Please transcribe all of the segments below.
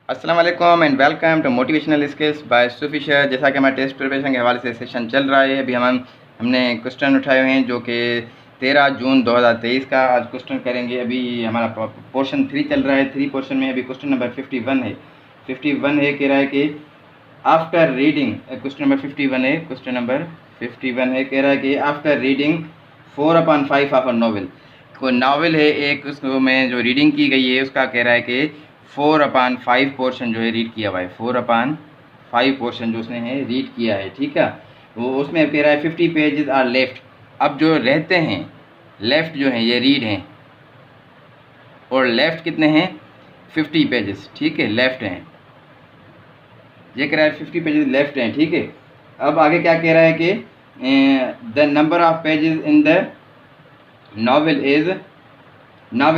अस्सलाम वालेकुम and welcome to motivational skills by सुफिशर। जैसा कि हमारे टेस्ट प्रिपरेशन के हवाले से सेशन चल रहा है, अभी हमने क्वेश्चन उठाए हुए हैं जो कि 13 जून 2023 का आज क्वेश्चन करेंगे। अभी हमारा पोर्शन 3 चल रहा है। 3 पोर्शन में अभी क्वेश्चन नंबर 51 है। 51 है, कह रहा है कि आफ्टर रीडिंग, क्वेश्चन नंबर 51 है, क्वेश्चन नंबर 51 है, कह रहा है कि after reading 4/5 of a novel, कोई नावल है एक, उसको में जो रीडिंग की गई है उसका कह रहा है कि 4/5 पोर्शन जो है रीड किया हुआ है। 4/5 पोर्शन जो उसने है रीड किया है, ठीक है। वो उसमें कह रहा है 50 पेजेस आर लेफ्ट। अब जो रहते हैं लेफ्ट जो हैं ये रीड हैं, और लेफ्ट कितने हैं 50 पेजेस, ठीक है, लेफ्ट हैं। ये कह रहा है 50 पेजेस लेफ्ट हैं, ठीक है। अब आगे क्या कह रहा है कि the number of pages in the novel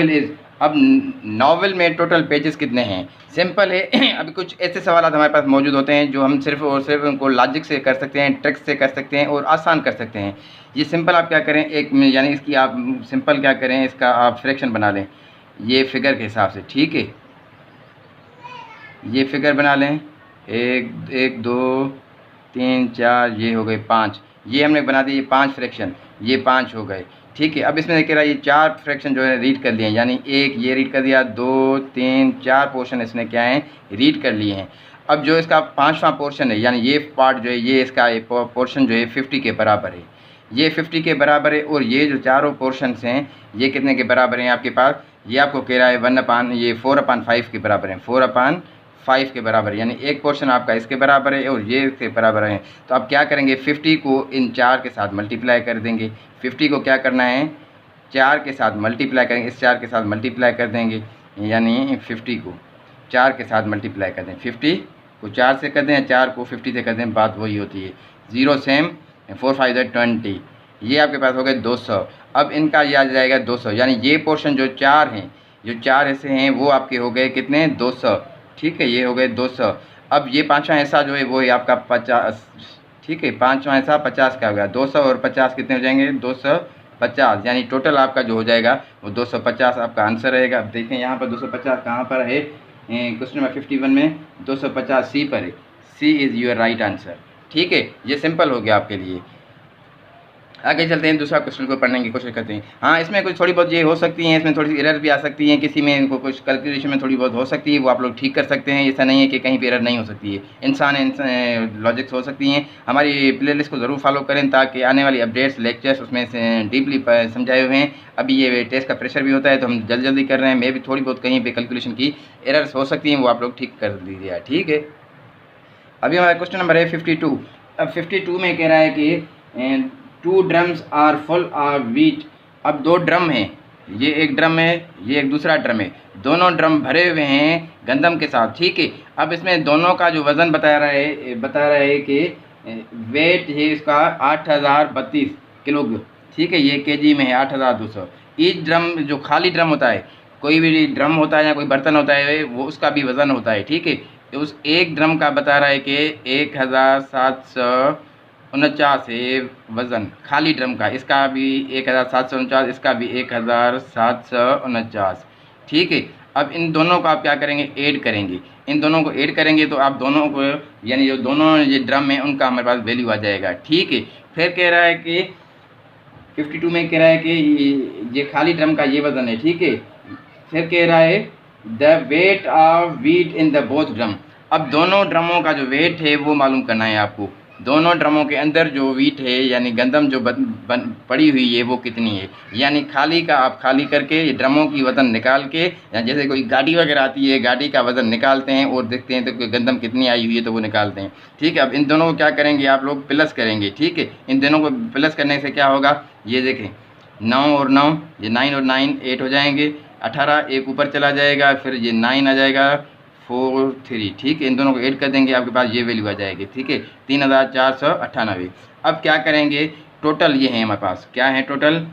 is. अब नावल में टोटल पेजेस कितने हैं, सिंपल है। अभी कुछ ऐसे सवाल हमारे पास मौजूद होते हैं जो हम सिर्फ और सिर्फ उनको लॉजिक से कर सकते हैं, ट्रिक्स से कर सकते हैं और आसान कर सकते हैं। ये सिंपल आप क्या करें, एक यानी इसकी आप सिंपल क्या करें, इसका आप फ्रैक्शन बना लें ये फिगर के हिसाब से, ठीक है। ये फिगर बना लें, 1 2 3 4, ये हो गए 5। ये हमने बना दिए 5 फ्रैक्शन, ये 5 हो गए, ठीक है। अब इसमें कह रहा है ये 4 फ्रैक्शन जो है रीड कर लिए हैं, यानी एक ये रीड कर दिया, 2 3 4 पोर्शन इसने क्या है रीड कर लिए हैं। अब जो इसका 5वां पोर्शन है, यानी ये पार्ट जो है, ये इसका पोर्शन जो है 50 के बराबर है, ये 50 के बराबर है। और ये जो चारों पोर्शंस हैं ये कितने के बराबर हैं आपके पास, ये आपको कह रहा है 4/5 के बराबर है, 4/5 के बराबर, यानी एक पोर्शन आपका इसके बराबर है और ये इसके बराबर है। तो आप क्या करेंगे, 50 को इन 4 के साथ मल्टीप्लाई कर देंगे। 50 को क्या करना है, 4 के साथ मल्टीप्लाई करेंगे, इस 4 के साथ मल्टीप्लाई कर देंगे, यानी 50 को 4 के साथ मल्टीप्लाई कर दें। 50 को 4 से कर दें, 4 को 50 से कर दें, बात वही होती है। 0 सेम, 4 5 20, ये आपके पास हो गए 200। अब इनका ये आ जाएगा 200, यानी ये पोर्शन जो 4 हैं, जो 4 ऐसे हैं वो आपके हो गए कितने 200, ठीक है, ये हो गए 200। अब ये 5वां हिस्सा जो है वो है आपका 50, ठीक है, 5वां हिस्सा 50 का हो गया। 200 और 50 कितने हो जाएंगे 250, यानी टोटल आपका जो हो जाएगा वो 250 आपका आंसर रहेगा। अब देखें यहाँ पर 250 कहाँ पर है, क्वेश्चन नंबर 51 में 250 सी पर है। सी इज़ योर राइट आंसर, ठीक है। ये सिंपल हो गया आपके लिए। आगे चलते हैं, दूसरा क्वेश्चन को पढ़ने की कोशिश करते हैं। हाँ, इसमें कुछ थोड़ी बहुत ये हो सकती हैं, इसमें थोड़ी सी एरर भी आ सकती हैं, किसी में इनको कुछ कैलकुलेशन में थोड़ी बहुत हो सकती है, वो आप लोग ठीक कर सकते हैं। ऐसा नहीं है कि कहीं पे एरर नहीं हो सकती है, इंसान लॉजिक्स हो सकती हैं। हमारी प्लेलिस्ट को ज़रूर फॉलो करें ताकि आने वाली अपडेट्स लेक्चर्स उसमें से डीपली समझाए हुए हैं। अभी ये टेस्ट का प्रेशर भी होता है तो हम जल्दी कर रहे हैं, मैं भी थोड़ी बहुत कहीं पर कैलकुलेशन की एरर्स हो सकती हैं, वो आप लोग ठीक कर दीजिए, ठीक है। अभी हमारा क्वेश्चन नंबर है 52। अब 52 में कह रहा है कि 2 drums are full of wheat. अब 2 ड्रम हैं, ये एक ड्रम है, ये एक दूसरा ड्रम है, दोनों ड्रम भरे हुए हैं गंदम के साथ, ठीक है। अब इसमें दोनों का जो वज़न बता रहा है कि वेट है इसका 8032 किलो, ठीक है, ये केजी में है 8200। ईच ड्रम, जो खाली ड्रम होता है, कोई भी ड्रम होता है या कोई बर्तन होता है वो उसका भी वज़न होता है, ठीक है। तो उस एक ड्रम का बता रहा है कि 1749 है वज़न खाली ड्रम का, इसका भी 1749, इसका भी 1749, ठीक है। अब इन दोनों को आप क्या करेंगे, ऐड करेंगे। इन दोनों को ऐड करेंगे तो आप दोनों को, यानी जो दोनों ये ड्रम हैं उनका हमारे पास वैल्यू आ जाएगा, ठीक है। फिर कह रहा है कि 52 में कह रहा है कि ये खाली ड्रम का ये वज़न है, ठीक है। फिर कह रहा है the weight of wheat in the both drum. अब दोनों ड्रमों का जो वेट है वो मालूम करना है आपको। दोनों ड्रमों के अंदर जो व्हीट है यानी गंदम जो पड़ी हुई है वो कितनी है, यानी खाली का आप खाली करके ये ड्रमों की वज़न निकाल के, या जैसे कोई गाड़ी वगैरह आती है गाड़ी का वज़न निकालते हैं और देखते हैं तो गंदम कितनी आई हुई है तो वो निकालते हैं, ठीक है। अब इन दोनों को क्या करेंगे आप लोग प्लस करेंगे, ठीक है। इन दोनों को प्लस करने से क्या होगा, ये देखें 9 और 9, ये 9 और 9 8 हो जाएंगे, 18 एक ऊपर चला जाएगा, फिर ये 9 आ जाएगा, 4 3, ठीक है। इन दोनों को ऐड कर देंगे, आपके पास ये वैल्यू आ जाएगी, ठीक है, 3498। अब क्या करेंगे, टोटल ये है हमारे पास, क्या है टोटल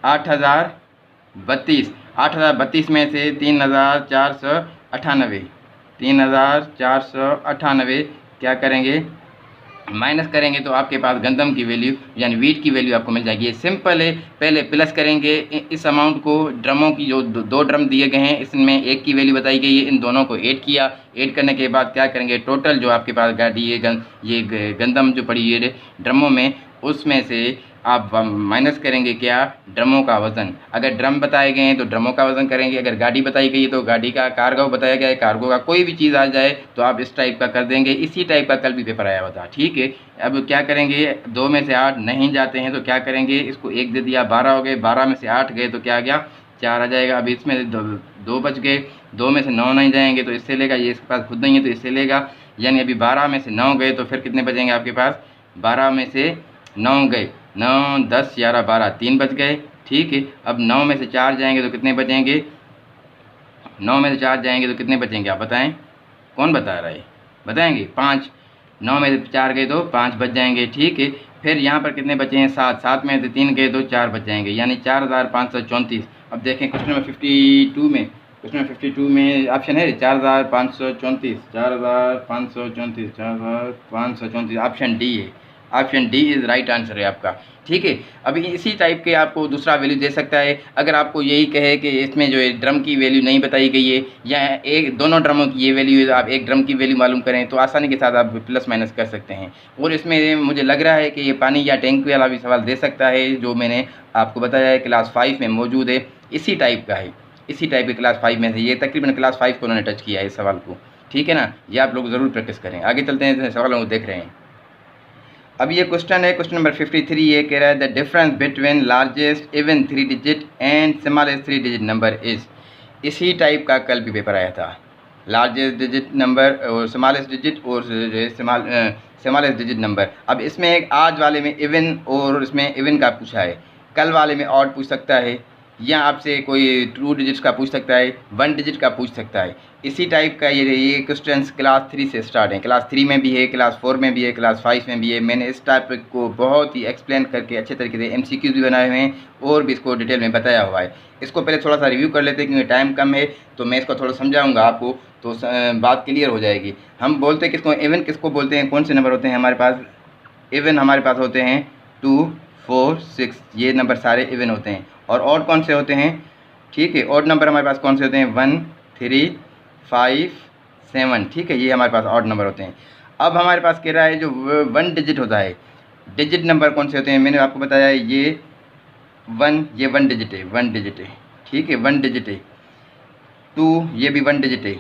8032। 8032 में से 3498 क्या करेंगे, माइनस करेंगे तो आपके पास गंदम की वैल्यू यानी वीट की वैल्यू आपको मिल जाएगी। ये सिंपल है। पहले प्लस करेंगे इस अमाउंट को, ड्रमों की जो दो ड्रम दिए गए हैं इसमें एक की वैल्यू बताई गई है, इन दोनों को ऐड किया। ऐड करने के बाद क्या करेंगे, टोटल जो आपके पास गाड़ी ये गंदम जो पड़ी है ड्रमों में, उसमें से आप माइनस करेंगे क्या, ड्रमों का वज़न। अगर ड्रम बताए गए हैं तो ड्रमों का वज़न करेंगे, अगर गाड़ी बताई गई है तो गाड़ी का, कार्गो बताया गया है कार्गो का, कोई भी चीज़ आ जाए तो आप इस टाइप का कर देंगे। इसी टाइप का कल भी पेपर आया हुआ था, ठीक है। अब क्या करेंगे, 2 में से 8 नहीं जाते हैं तो क्या करेंगे, इसको 1 दे दिया, 12 हो गए, 12 में से 8 गए तो क्या आ गया, 4 आ जाएगा। अब इसमें 2 बच गए, 2 में से 9 नहीं जाएंगे तो इससे लेगा, ये इसके पास खुद नहीं है तो इससे लेगा, यानी अभी 12 में से 9 गए तो फिर कितने बचेंगे आपके पास, 12 में से 9 गए, 9 10 11 12, 3 बच गए, ठीक है। अब 9 में से 4 जाएंगे तो कितने बचेंगे, 9 में से 4 जाएंगे तो कितने बचेंगे आप बताएं, कौन बता रहा है, बताएंगे, 5। 9 में से 4 गए तो 5 बच जाएंगे, ठीक है। फिर यहाँ पर कितने बचे हैं, 7। 7 में से 3 गए तो 4 बच जाएंगे, यानी 4534। अब देखें क्वेश्चन नंबर 52 में, क्वेश्चन नंबर 52 में ऑप्शन है 4534, 4534, 4534, ऑप्शन डी है, option D is right answer है आपका, ठीक है। अभी इसी टाइप के आपको दूसरा वैल्यू दे सकता है। अगर आपको यही कहे कि इसमें जो है ड्रम की वैल्यू नहीं बताई गई है या एक दोनों ड्रमों की ये वैल्यू है, तो आप एक ड्रम की वैल्यू मालूम करें तो आसानी के साथ आप प्लस माइनस कर सकते हैं। और इसमें मुझे लग रहा है कि ये पानी या टैंक वाला भी सवाल दे सकता है, जो मैंने आपको बताया है क्लास 5 में मौजूद है, इसी टाइप का है, इसी टाइप के क्लास 5 में से ये तकरीबन क्लास 5 को उन्होंने टच किया है इस सवाल को, ठीक है ना। ये आप लोग ज़रूर प्रैक्टिस करें। आगे चलते हैं, सवालों को देख रहे हैं। अब ये क्वेश्चन है, क्वेश्चन नंबर 53, ये कह रहा है the difference between largest even 3 digit and smallest 3 digit number is. इसी टाइप का कल भी पेपर आया था, लार्जेस्ट डिजिट नंबर और स्मॉलेस्ट डिजिट और स्मॉलेस्ट डिजिट नंबर। अब इसमें एक आज वाले में इवन और इसमें इवन का पूछा है, कल वाले में ऑड पूछ सकता है, या आपसे कोई 2 डिजिट्स का पूछ सकता है, 1 डिजिट का पूछ सकता है। इसी टाइप का ये क्वेश्चन क्लास 3 से स्टार्ट है, क्लास 3 में भी है, क्लास 4 में भी है, क्लास 5 में भी है। मैंने इस टाइप को बहुत ही एक्सप्लेन करके अच्छे तरीके से MCQs भी बनाए हुए हैं और भी इसको डिटेल में बताया हुआ है। इसको पहले थोड़ा सा रिव्यू कर लेते हैं क्योंकि टाइम कम है, तो मैं इसको थोड़ा समझाऊँगा आपको तो बात क्लियर हो जाएगी। हम बोलते हैं किसको, इवन किसको बोलते हैं, कौन से नंबर होते हैं हमारे पास, इवन हमारे पास होते हैं 2 4 6, ये नंबर सारे इवन होते हैं। और ऑड कौन से होते हैं, ठीक है, ऑड नंबर हमारे पास कौन से होते हैं, 1 3 5 7, ठीक है, ये हमारे पास ऑड नंबर होते हैं। अब हमारे पास कह रहा है जो 1 डिजिट होता है, डिजिट नंबर कौन से होते हैं, मैंने आपको बताया है ये 1, ये 1 डिजिट है, 1 डिजिट है, ठीक है, 1 डिजिट है। 2 ये भी 1 डिजिट है,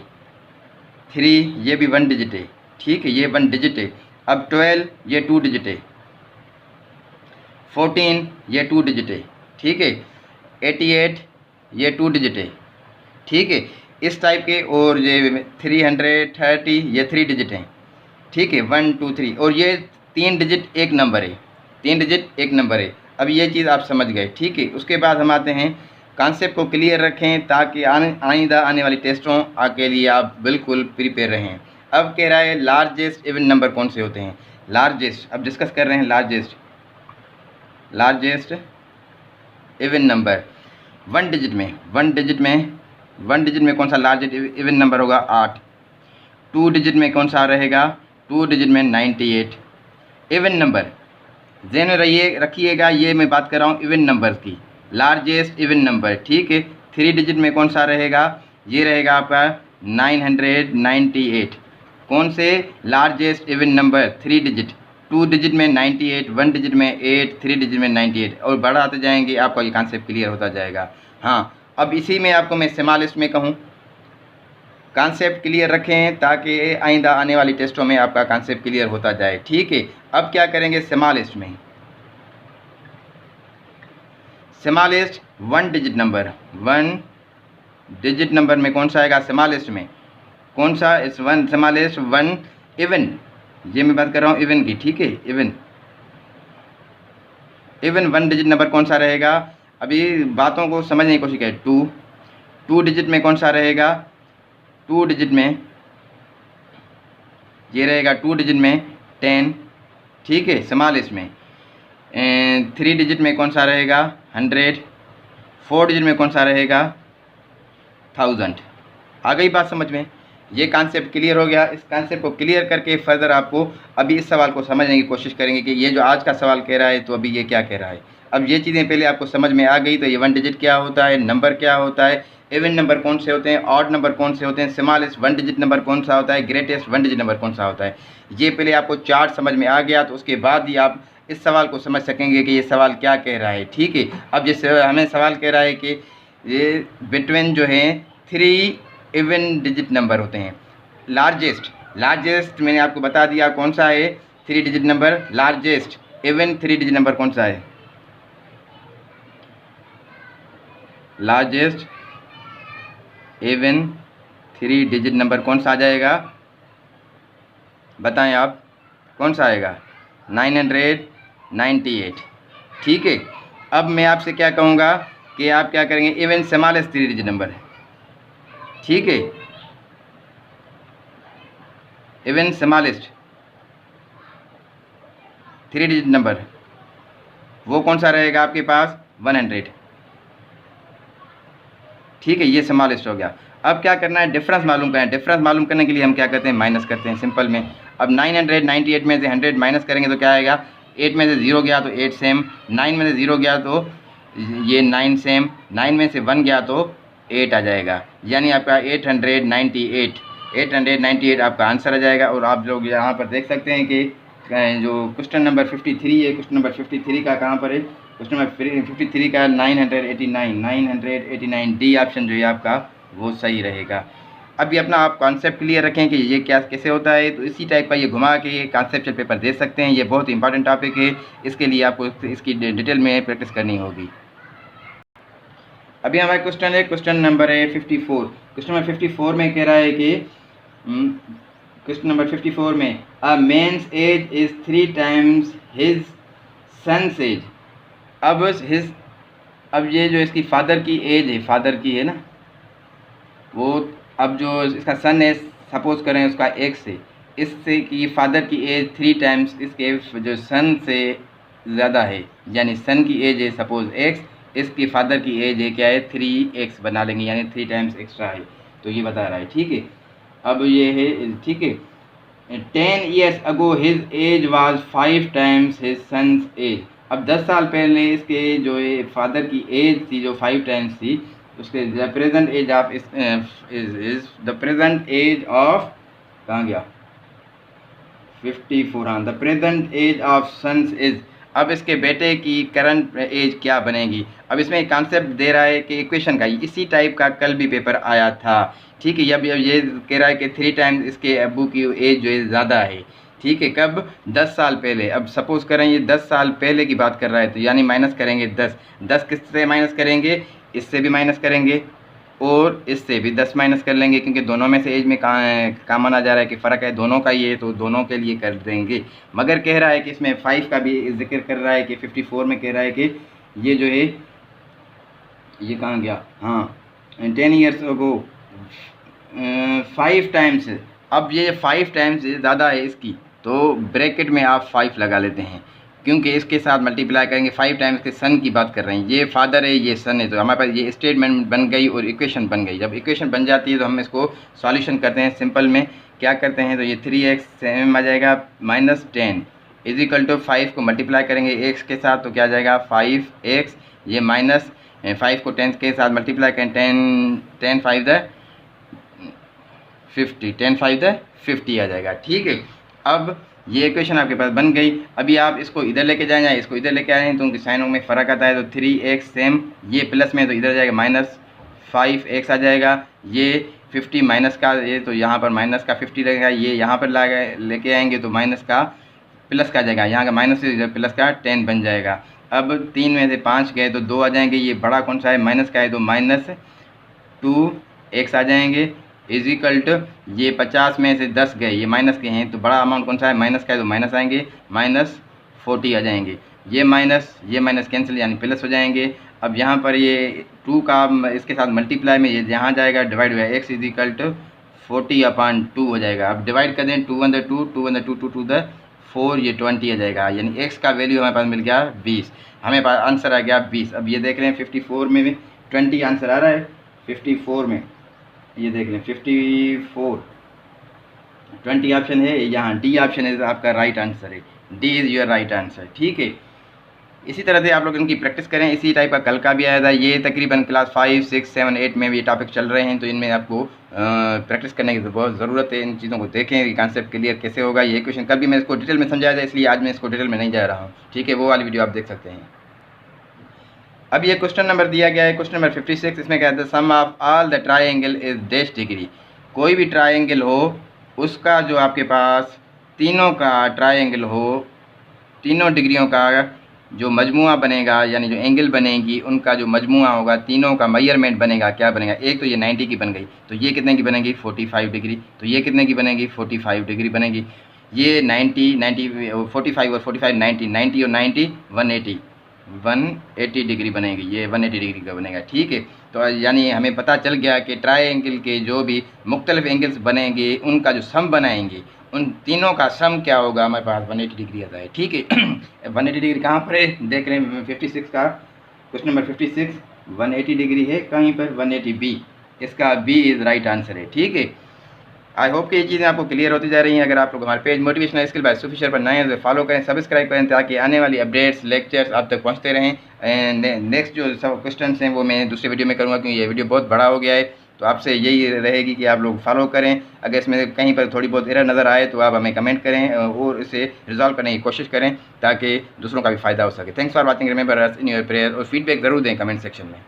3 ये भी 1 डिजिट है, ठीक है, ये 1 डिजिट है। अब 12 ये 2 डिजिट है, 14 ये 2 डिजिट है, ठीक है, 88 ये 2 डिजिट है, ठीक है, इस टाइप के। और ये 330 ये 3 डिजिट हैं, ठीक है, 1 2 3, और ये 3 डिजिट एक नंबर है, 3 डिजिट एक नंबर है। अब ये चीज़ आप समझ गए, ठीक है। उसके बाद हम आते हैं, कॉन्सेप्ट को क्लियर रखें ताकि आइंदा आने वाली टेस्टों के लिए आप बिल्कुल प्रिपेयर रहें। अब कह रहा है लार्जेस्ट इवन नंबर कौन से होते हैं, लार्जेस्ट, अब डिस्कस कर रहे हैं लार्जेस्ट इवन नंबर 1 डिजिट में, 1 डिजिट में कौन सा लार्जेस्ट इवन नंबर होगा, 8। 2 डिजिट में कौन सा रहेगा, 2 डिजिट में 98। इवन नंबर ज़हन में रखिएगा, ये मैं बात कर रहा हूँ इवन नंबर की, लार्जेस्ट इवन नंबर, ठीक है। 3 डिजिट में कौन सा रहेगा, ये रहेगा आपका 998। कौन से largest even number, 3 digit, 2 digit में 98, 1 डिजिट में 8, 3 डिजिट में 98, और बढ़ाते जाएंगे आपका ये कॉन्सेप्ट क्लियर होता जाएगा। हाँ, अब इसी में आपको मैं स्मॉलेस्ट में कहूँ, कॉन्सेप्ट क्लियर रखें ताकि आइंदा आने वाली टेस्टों में आपका कॉन्सेप्ट क्लियर होता जाए, ठीक है। अब क्या करेंगे, स्मॉलेस्ट में, smallest 1 digit number, 1 digit number में कौन सा आएगा, स्मॉलेस्ट में कौन सा, इस 1 स्मॉलेस्ट 1 इवन, ये मैं बात कर रहा हूँ इवन की, ठीक है, इवन 1 डिजिट नंबर कौन सा रहेगा, अभी बातों को समझने की कोशिश करें। 2 डिजिट में कौन सा रहेगा, 2 डिजिट में ये रहेगा 2 डिजिट में 10, ठीक है, स्मॉलेस्ट में। 3 डिजिट में कौन सा रहेगा, 100। 4 डिजिट में कौन सा रहेगा, 1000। आ गई बात समझ में। ये कॉन्सेप्ट क्लियर हो गया। इस कॉन्सेप्ट को क्लियर करके फर्दर आपको अभी इस सवाल को समझने की कोशिश करेंगे कि ये जो आज का सवाल कह रहा है तो अभी ये क्या कह रहा है। अब ये चीज़ें पहले आपको समझ में आ गई तो ये 1 डिजिट क्या होता है, नंबर क्या होता है, इवन नंबर कौन से होते हैं, ऑड नंबर कौन से होते हैं, स्मॉलेस्ट 1 डिजिट नंबर कौन सा होता है, ग्रेटेस्ट 1 डिजिट नंबर कौन सा होता है, ये पहले आपको चार्ट समझ में आ गया तो उसके बाद ही आप इस सवाल को समझ सकेंगे कि ये सवाल क्या कह रहा है। ठीक है, अब जैसे हमें सवाल कह रहा है कि ये बिटवीन जो है 3 इवन डिजिट नंबर होते हैं। लार्जेस्ट मैंने आपको बता दिया कौन सा है, 3 digit number. Largest even 3 digit number कौन सा है, लार्जेस्ट इवन 3 डिजिट नंबर कौन सा आ जाएगा, बताएं आप कौन सा आएगा, 998। ठीक है, अब मैं आपसे क्या कहूँगा कि आप क्या करेंगे, इवन स्मॉलेस्ट 3 डिजिट नंबर। ठीक है, इवन स्मॉलेस्ट 3 डिजिट नंबर वो कौन सा रहेगा आपके पास, 100। ठीक है, ये स्मॉलेस्ट हो गया। अब क्या करना है, डिफरेंस मालूम करना है। डिफरेंस मालूम करने के लिए हम क्या करते हैं, माइनस करते हैं सिंपल में। अब 998 में से 100 माइनस करेंगे तो क्या आएगा, 8 में से 0 गया तो 8 सेम, 9 में से 0 गया तो ये 9 सेम, 9 में से 1 गया तो 8 आ जाएगा, यानी आपका 898 आपका आंसर आ जाएगा। और आप लोग यहाँ पर देख सकते हैं कि जो क्वेश्चन नंबर 53 है, क्वेश्चन नंबर 53 का कहाँ पर है, क्वेश्चन नंबर 53 का 989 डी ऑप्शन जो है आपका वो सही रहेगा। अभी अपना आप कॉन्सेप्ट क्लियर रखें कि ये क्या कैसे होता है, तो इसी टाइप का ये घुमा के ये कॉन्सेप्चुअल पेपर दे सकते हैं। ये बहुत इंपॉर्टेंट टॉपिक है, इसके लिए आपको इसकी डिटेल में प्रैक्टिस करनी होगी। अभी हमारा क्वेश्चन है, क्वेश्चन नंबर है 54। क्वेश्चन नंबर 54 में कह रहा है कि क्वेश्चन नंबर 54 में a man's age is 3 times his son's age. अब ये जो इसकी फादर की एज है, फादर की है ना वो, अब जो इसका सन है सपोज करें उसका एक्स है, इससे की फादर की एज 3 टाइम्स इसके जो सन से ज़्यादा है, यानी सन की एज है सपोज एक्स, इसकी फादर की एज है क्या है 3x बना लेंगे, यानी 3 टाइम्स एक्स्ट्रा है, तो ये बता रहा है। ठीक है, अब ये है, ठीक है, 10 years ago his age was 5 times his son's age। अब 10 साल पहले इसके जो फादर की एज थी जो 5 टाइम्स थी, उसके the present age of the present age of कहाँ गया 54, हाँ, the present age of sons is. अब इसके बेटे की करंट एज क्या बनेगी। अब इसमें एक कॉन्सेप्ट दे रहा है कि इक्वेशन का, इसी टाइप का कल भी पेपर आया था। ठीक है, अब ये कह रहा है कि 3 टाइम्स इसके अब्बू की एज जो है ज़्यादा है। ठीक है, कब, 10 साल पहले। अब सपोज़ करें ये 10 साल पहले की बात कर रहा है, तो यानी माइनस करेंगे 10 किससे माइनस करेंगे, इससे भी माइनस करेंगे और इससे भी 10 माइनस कर लेंगे, क्योंकि दोनों में से एज में कहाँ माना जा रहा है कि फ़र्क है, दोनों का ये, तो दोनों के लिए कर देंगे। मगर कह रहा है कि इसमें 5 का भी जिक्र कर रहा है कि 54 में कह रहा है कि ये जो है ये कहाँ गया, हाँ, 10 years ago 5 टाइम्स। अब ये 5 टाइम्स ज़्यादा है इसकी, तो ब्रैकेट में आप 5 लगा लेते हैं, क्योंकि इसके साथ मल्टीप्लाई करेंगे। 5 टाइम्स के सन की बात कर रहे हैं, ये फादर है ये सन है, तो हमारे पास ये स्टेटमेंट बन गई और इक्वेशन बन गई। जब इक्वेशन बन जाती है तो हम इसको सॉल्यूशन करते हैं। सिंपल में क्या करते हैं, तो ये 3x सेम आ जाएगा -10 इज इक्वल टू 5 को मल्टीप्लाई करेंगे x के साथ, तो क्या आ जाएगा 5x, ये माइनस 5 को 10 के साथ मल्टीप्लाई करें, 10 5 द 50, 10 5 द 50 आ जाएगा। ठीक है, अब ये इक्वेशन आपके पास बन गई। अभी आप इसको इधर लेके जाएं या इसको इधर लेके आएँ तो उनकी साइनों में फ़र्क आता है, तो 3x सेम, ये प्लस में तो इधर जाएगा -5x आ जाएगा, ये 50 माइनस का, ये तो यहाँ पर माइनस का 50 लगेगा, ये यहाँ पर लेके आएंगे तो माइनस का प्लस का जाएगा, यहाँ का माइनस से इधर प्लस का 10 बन जाएगा। अब 3 में से 5 गए तो 2 आ जाएंगे, ये बड़ा कौन सा है माइनस का है तो -2x आ जाएंगे, इज इक्वल टू ये 50 में से 10 गए, ये माइनस के हैं, तो बड़ा अमाउंट कौन सा है माइनस का है, तो माइनस आएंगे, -40 आ जाएंगे, ये माइनस कैंसिल यानी प्लस हो जाएंगे। अब यहाँ पर ये 2 का इसके साथ मल्टीप्लाई में ये यहाँ जाएगा, डिवाइड हुआ x इज इक्वल टू 40/2 हो जाएगा। अब डिवाइड कर दें 2 × 2 2 × 2 2 × 4, ये 20 आ जाएगा, यानी x का वैल्यू हमारे पास मिल गया 20, हमें पास आंसर आ गया 20। अब ये देख रहे हैं 54 में भी 20 आंसर आ रहा है, 54 में ये देख लें 54 20 ऑप्शन है, यहाँ डी ऑप्शन है आपका राइट आंसर है, D is your right answer. ठीक है, इसी तरह से आप लोग इनकी प्रैक्टिस करें। इसी टाइप का कल का भी आया था, ये तकरीबन क्लास 5, 6, 7, 8 में भी ये टॉपिक चल रहे हैं, तो इनमें आपको प्रैक्टिस करने की बहुत ज़रूरत है। इन चीज़ों को देखें, ये कॉन्सेप्ट क्लियर कैसे होगा। ये क्वेश्चन कल भी मैं इसको डिटेल में समझाया था, इसलिए आज मैं इसको डिटेल में नहीं जा रहा हूँ। ठीक है, वो वाली वीडियो आप देख सकते हैं। अब ये क्वेश्चन नंबर दिया गया है, क्वेश्चन नंबर 56। इसमें कहते हैं sum of all the triangle is dash degree. कोई भी ट्राइंगल हो, उसका जो आपके पास तीनों का ट्राइंगल हो, तीनों डिग्रियों का जो मजमुआ बनेगा, यानी जो एंगल बनेगी उनका जो मजमुआ होगा, तीनों का मेजरमेंट बनेगा, क्या बनेगा। एक तो ये 90 की बन गई, तो ये कितने की बनेगी 45 डिग्री। तो ये कितने की बनेगी 45 डिग्री बनेगी। ये 90 45 और 45 90 और 90 180 डिग्री बनेगी। ये 180 डिग्री का बनेगा। ठीक है, तो यानी हमें पता चल गया कि ट्राइंगल के जो भी मुख्तलिफ एंगल्स बनेंगे उनका जो सम बनाएंगे, उन तीनों का सम क्या होगा, हमारे पास 180 डिग्री आता है। ठीक है, 180 डिग्री कहाँ पर है, देख रहे हैं 56 का क्वेश्चन नंबर 56 180 डिग्री है कहीं पर, 180 बी, इसका बी इज़ राइट आंसर है। ठीक है, आई होप कि ये चीज़ें आपको क्लियर होती जा रही हैं। अगर आप लोग हमारे पेज मोटिवेशनल स्किल बाय सूफी शेर पर नए हैं तो फॉलो करें, सब्सक्राइब करें, ताकि आने वाली अपडेट्स लेक्चर्स आप तक पहुंचते रहें। एंड नेक्स्ट जो सब क्वेश्चन हैं वो मैं दूसरे वीडियो में करूँगा, क्योंकि ये वीडियो बहुत बड़ा हो गया है। तो आपसे यही रहेगी कि आप लोग फॉलो करें। अगर इसमें कहीं पर थोड़ी बहुत एरर नज़र आए तो आप हमें कमेंट करें और इसे रिजॉल्व करने की कोशिश करें, ताकि दूसरों का भी फ़ायदा हो सके। Thanks for watching, remember us in your prayer, और फीडबैक ज़रूर दें कमेंट सेक्शन में।